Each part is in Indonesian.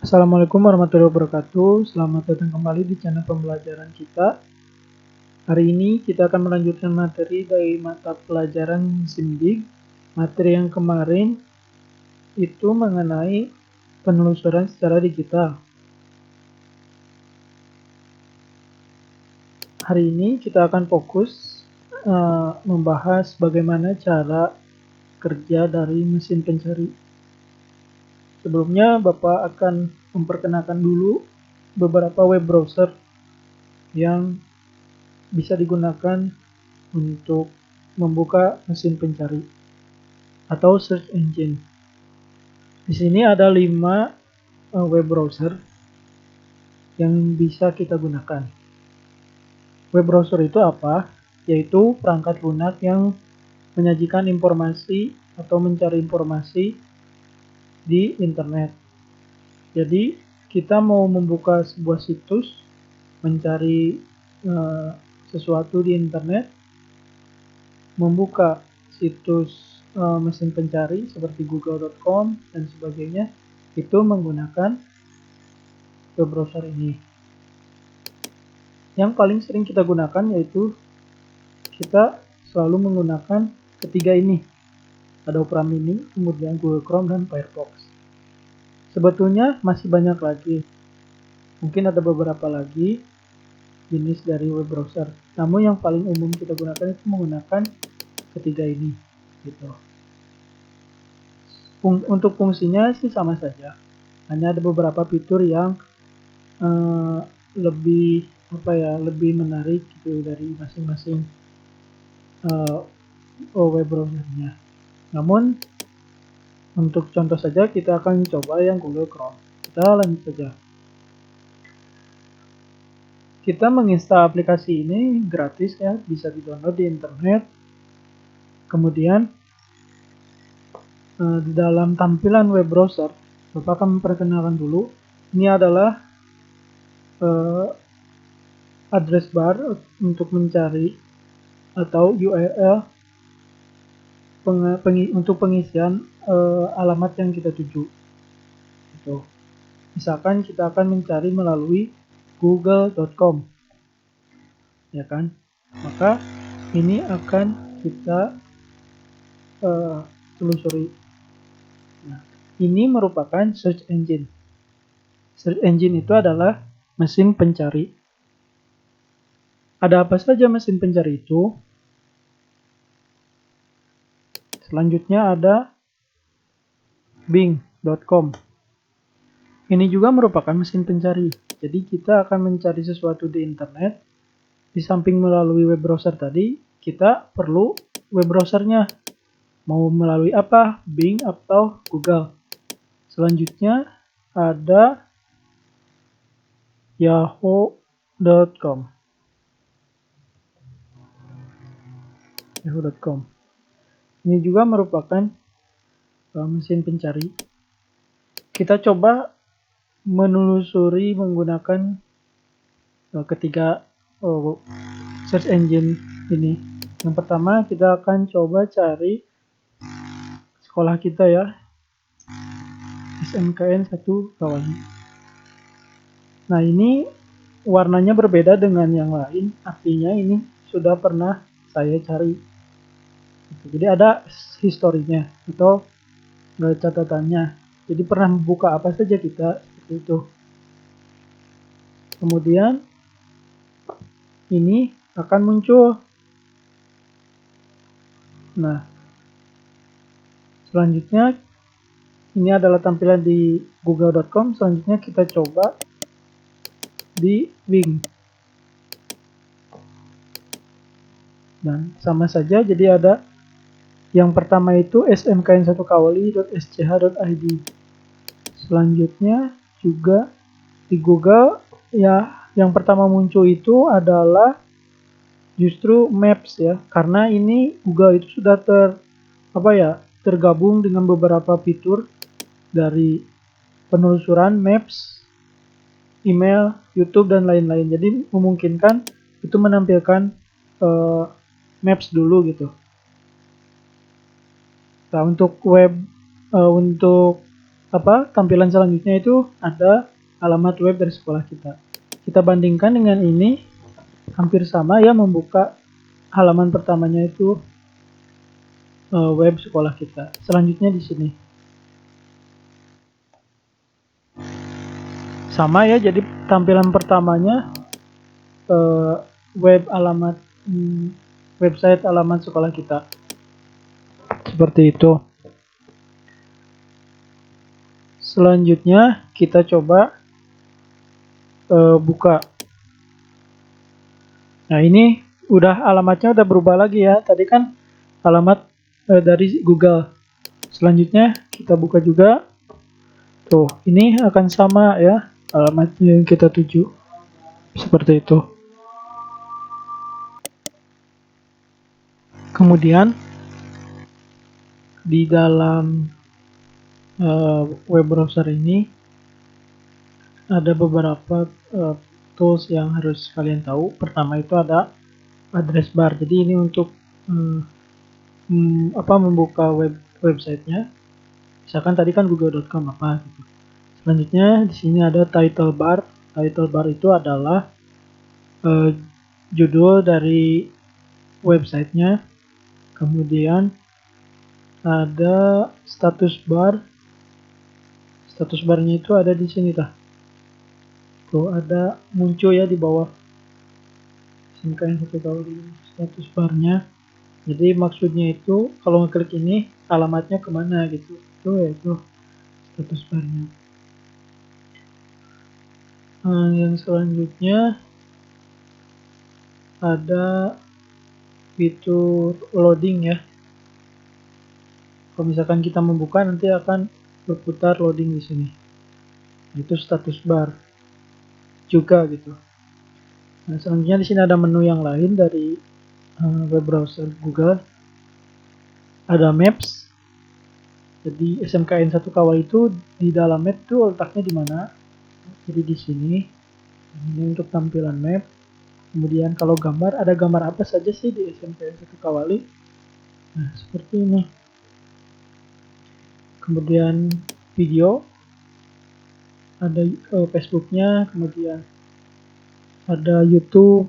Assalamualaikum warahmatullahi wabarakatuh. Selamat datang kembali di channel pembelajaran kita. Hari ini kita akan melanjutkan materi dari mata pelajaran SIMDIG. Materi yang kemarin itu mengenai penelusuran secara digital. Hari ini kita akan fokus membahas bagaimana cara kerja dari mesin pencari. Sebelumnya Bapak akan memperkenalkan dulu beberapa web browser yang bisa digunakan untuk membuka mesin pencari atau search engine. Di sini ada 5 web browser yang bisa kita gunakan. Web browser itu apa? Yaitu perangkat lunak yang menyajikan informasi atau mencari informasi di internet. Jadi kita mau membuka sebuah situs, mencari sesuatu di internet, membuka situs mesin pencari seperti google.com dan sebagainya, itu menggunakan web browser ini. Yang paling sering kita gunakan yaitu kita selalu menggunakan ketiga ini. Ada Opera Mini, kemudian Google Chrome dan Firefox. Sebetulnya masih banyak lagi. Mungkin ada beberapa lagi jenis dari web browser. Namun yang paling umum kita gunakan itu menggunakan ketiga ini, gitu. Untuk fungsinya sih sama saja. Hanya ada beberapa fitur yang lebih menarik gitu dari masing-masing web browsernya. Namun untuk contoh saja kita akan coba yang Google Chrome. Kita lanjut saja. Kita menginstal aplikasi ini gratis ya, bisa di-download di internet. Kemudian di dalam tampilan web browser, Bapak akan memperkenalkan dulu. Ini adalah address bar untuk mencari atau URL untuk pengisian alamat yang kita tuju. Gitu. Misalkan kita akan mencari melalui google.com, ya kan? Maka ini akan kita telusuri. Nah, ini merupakan search engine. Search engine itu adalah mesin pencari. Ada apa saja mesin pencari itu? Selanjutnya ada bing.com. Ini juga merupakan mesin pencari. Jadi kita akan mencari sesuatu di internet. Di samping melalui web browser tadi, kita perlu web browsernya. Mau melalui apa? Bing atau Google. Selanjutnya ada yahoo.com. Yahoo.com. Ini juga merupakan mesin pencari. Kita coba menelusuri menggunakan ketiga search engine ini. Yang pertama kita akan coba cari sekolah kita ya, SMKN 1 Kawali. Nah ini warnanya berbeda dengan yang lain, artinya ini sudah pernah saya cari. Jadi ada historinya atau catatannya. Jadi pernah membuka apa saja kita seperti itu. Kemudian ini akan muncul. Nah, selanjutnya ini adalah tampilan di google.com. Selanjutnya kita coba di Bing. Dan sama saja, jadi ada yang pertama itu smkn1kawali.sch.id. Selanjutnya juga di Google ya, yang pertama muncul itu adalah justru Maps ya, karena ini Google itu sudah tergabung dengan beberapa fitur dari penelusuran Maps, email, YouTube dan lain-lain. Jadi memungkinkan itu menampilkan Maps dulu gitu. Nah, untuk tampilan selanjutnya itu ada alamat web dari sekolah kita. Kita bandingkan dengan ini, hampir sama ya, membuka halaman pertamanya itu web sekolah kita. Selanjutnya di sini sama ya, jadi tampilan pertamanya website alamat sekolah kita seperti itu. Selanjutnya kita coba buka. Nah, ini udah alamatnya udah berubah lagi ya. Tadi kan alamat dari Google. Selanjutnya kita buka juga. Tuh, ini akan sama ya alamatnya yang kita tuju. Seperti itu. Kemudian di dalam web browser ini ada beberapa tools yang harus kalian tahu. Pertama itu ada address bar. Jadi ini untuk membuka websitenya. Misalkan tadi kan google.com apa gitu. Selanjutnya di sini ada title bar. Title bar itu adalah judul dari websitenya. Kemudian ada status bar. Status barnya itu ada di sini tah. Tuh ada muncul ya di bawah. Sini kalian bisa tahu di status barnya. Jadi maksudnya itu kalau ngeklik ini alamatnya kemana gitu. Itu status barnya. Yang selanjutnya ada fitur loading ya. Kalau misalkan kita membuka nanti akan berputar loading di sini. Itu status bar juga gitu. Nah, selanjutnya di sini ada menu yang lain dari web browser Google. Ada Maps. Jadi SMKN 1 Kawal itu di dalam map itu letaknya di mana? Jadi di sini. Ini untuk tampilan map. Kemudian kalau gambar, ada gambar apa saja sih di SMKN 1 Kawali? Nah, seperti ini. Kemudian video, ada Facebooknya, kemudian ada YouTube,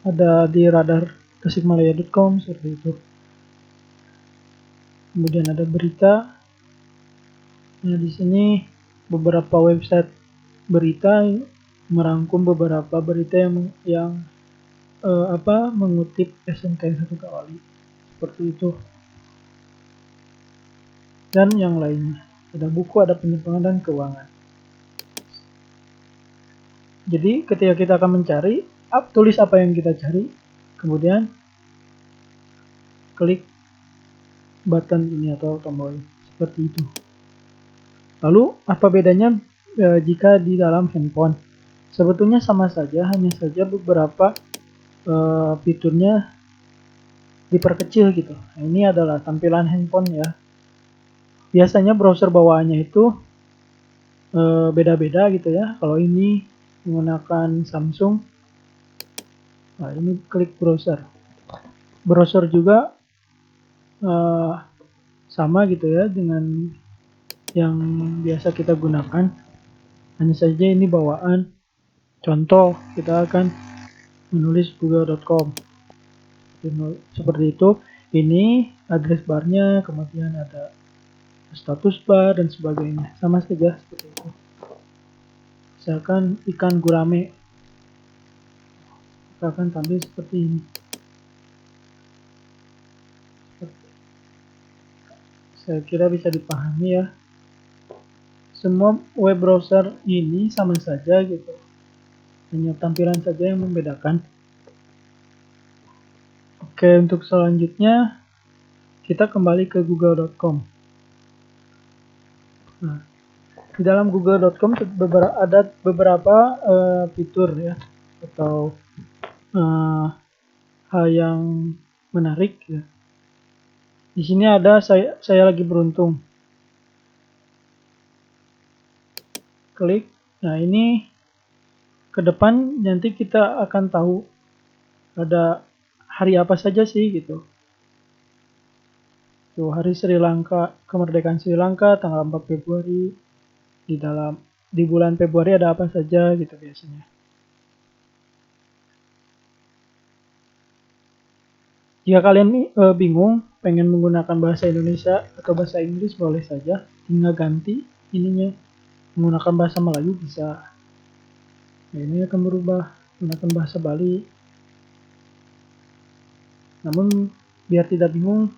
ada di radar tasikmalaya.com seperti itu. Kemudian ada berita. Nah, di sini beberapa website berita merangkum beberapa berita yang mengutip SMKN 1 Kawali seperti itu. Dan yang lainnya. Ada buku, ada penyimpangan dan keuangan. Jadi ketika kita akan mencari, tulis apa yang kita cari, kemudian klik button ini atau tombol seperti itu. Lalu apa bedanya jika di dalam handphone? Sebetulnya sama saja, hanya saja beberapa fiturnya diperkecil gitu. Nah, ini adalah tampilan handphone ya. Biasanya browser bawaannya itu beda-beda gitu ya. Kalau ini menggunakan Samsung, nah ini klik browser. Browser juga sama gitu ya dengan yang biasa kita gunakan. Hanya saja ini bawaan. Contoh, kita akan menulis google.com. Seperti itu. Ini address barnya, kemudian ada status bar dan sebagainya. Sama saja seperti itu. Misalkan ikan gurame, kita akan tampil seperti ini. Saya kira bisa dipahami ya. Semua web browser ini sama saja gitu. Hanya tampilan saja yang membedakan. Oke, untuk selanjutnya kita kembali ke google.com. Nah, di dalam google.com ada beberapa fitur ya atau hal yang menarik ya. Di sini ada saya lagi beruntung. Klik. Nah, ini ke depan nanti kita akan tahu ada hari apa saja sih gitu. Tuh, hari Sri Lanka, kemerdekaan Sri Lanka tanggal 4 Februari. Di bulan Februari ada apa saja gitu biasanya. Jika kalian bingung pengen menggunakan bahasa Indonesia atau bahasa Inggris, boleh saja tinggal ganti ininya menggunakan bahasa Melayu bisa. Nah, ini akan berubah menggunakan bahasa Bali. Namun biar tidak bingung,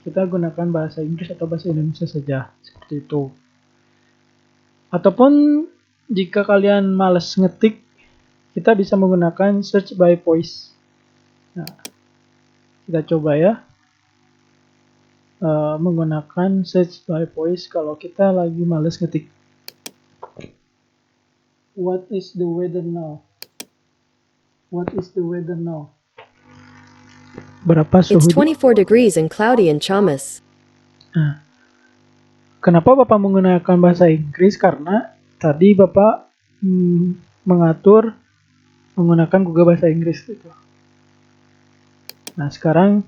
kita gunakan bahasa Inggris atau bahasa Indonesia saja, seperti itu. Ataupun jika kalian males ngetik, kita bisa menggunakan search by voice. Nah, kita coba ya, menggunakan search by voice kalau kita lagi males ngetik. What is the weather now? What is the weather now? Berapa suhu? It's 24 degrees and cloudy in Chamas. Nah, kenapa Bapak menggunakan bahasa Inggris? Karena tadi Bapak mengatur menggunakan Google Bahasa Inggris gitu. Nah, sekarang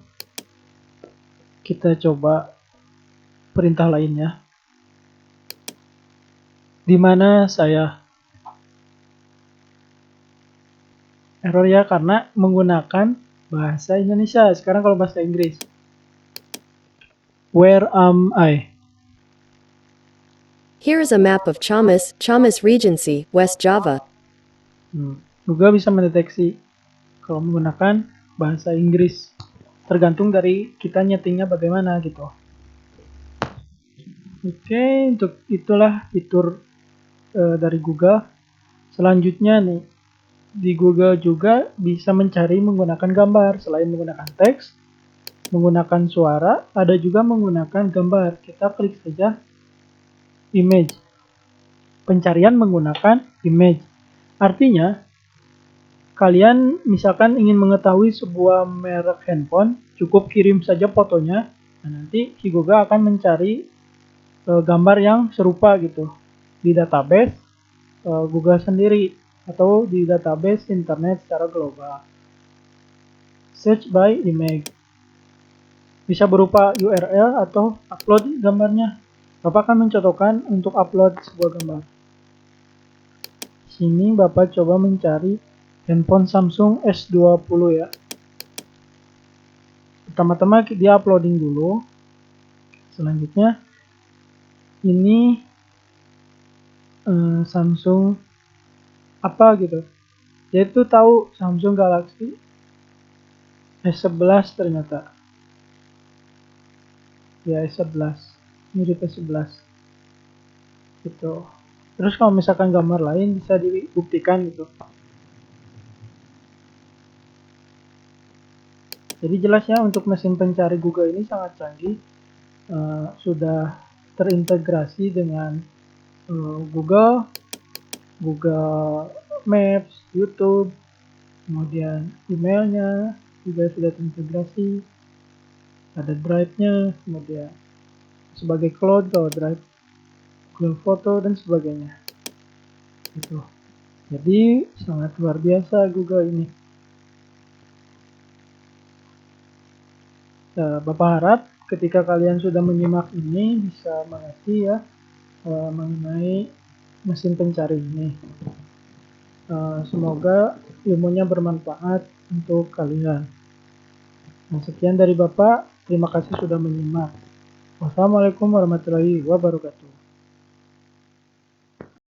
kita coba perintah lainnya. Di mana saya error ya karena menggunakan bahasa Indonesia. Sekarang kalau bahasa Inggris. Where am I? Here is a map of Chamas, Chamas Regency, West Java. Google bisa mendeteksi kalau menggunakan bahasa Inggris. Tergantung dari kita nyetingnya bagaimana gitu. Oke, untuk itulah fitur dari Google. Selanjutnya nih, di Google juga bisa mencari menggunakan gambar. Selain menggunakan teks, menggunakan suara, ada juga menggunakan gambar. Kita klik saja image. Pencarian menggunakan image. Artinya, kalian misalkan ingin mengetahui sebuah merek handphone, cukup kirim saja fotonya. Nah, nanti si Google akan mencari gambar yang serupa gitu di database Google sendiri atau di database internet secara global. Search by image bisa berupa URL atau upload gambarnya. Bapak akan mencontohkan untuk upload sebuah gambar. Sini Bapak coba mencari handphone Samsung S20 ya. Pertama-tama dia uploading dulu. Selanjutnya ini Samsung apa gitu. Dia itu tahu Samsung Galaxy S11 ternyata. Ya S11. Mirip S11. Gitu. Terus kalau misalkan gambar lain bisa dibuktikan gitu. Jadi jelas ya untuk mesin pencari Google ini sangat canggih. Sudah terintegrasi dengan Google Maps, YouTube, kemudian emailnya juga sudah terintegrasi, ada drive-nya, kemudian sebagai cloud kalau drive Google Foto dan sebagainya. Gitu. Jadi sangat luar biasa Google ini. Bapak harap ketika kalian sudah menyimak ini bisa mengerti ya mengenai mesin pencari ini. Semoga ilmunya bermanfaat untuk kalian. Nah, sekian dari Bapak. Terima kasih sudah menyimak. Wassalamualaikum warahmatullahi wabarakatuh.